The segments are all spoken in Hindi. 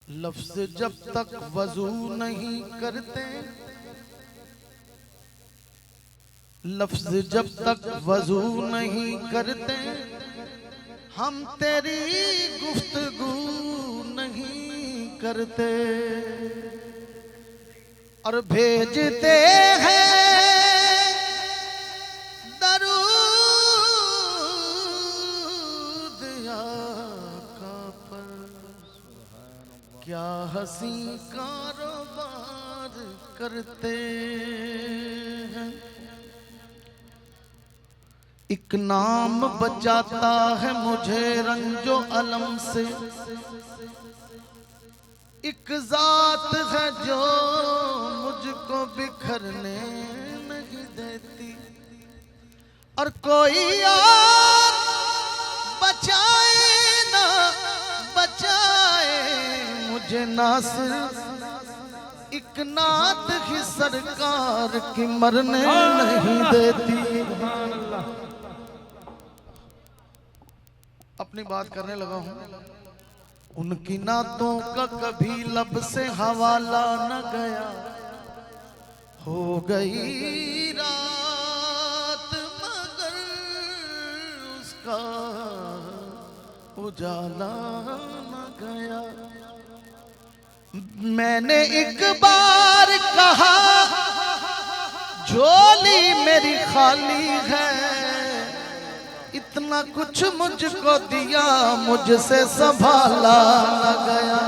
लफ्ज जब तक वजू नहीं करते, लफ्ज जब तक वजू नहीं करते, हम तेरी गुफ्तगू नहीं करते। और भेजते हैं दरूद आका पर, क्या हंसी कारोबार करते हैं। एक नाम बचाता है मुझे रंजो अलम से, एक जात है जो मुझको बिखरने नहीं देती। और कोई और बचाए ना बचाए मुझे, नासिर एक नात ही सरकार की मरने नहीं देती। अपनी बात करने लगा हूं। उनकी नातों का कभी लब से हवाला न गया, हो गई रात मगर उसका उजाला न गया। मैंने एक बार कहा झोली मेरी खाली है, इतना कुछ मुझको दिया मुझसे संभाला न गया।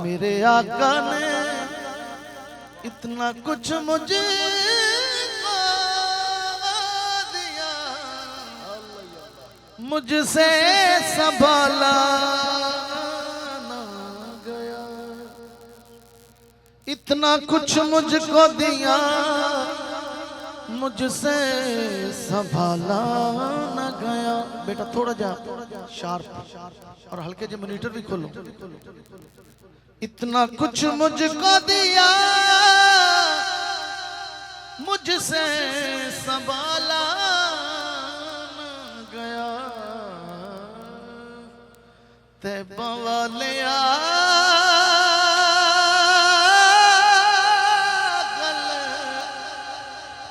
मेरे आका ने इतना कुछ मुझे दिया मुझसे संभाला न गया। इतना कुछ मुझको दिया मुझसे संभाला न गया। बेटा थोड़ा जा शार्प और हल्के जो मॉनिटर भी खोलो। इतना कुछ मुझको दिया मुझसे संभाला न गया। तैबा वाले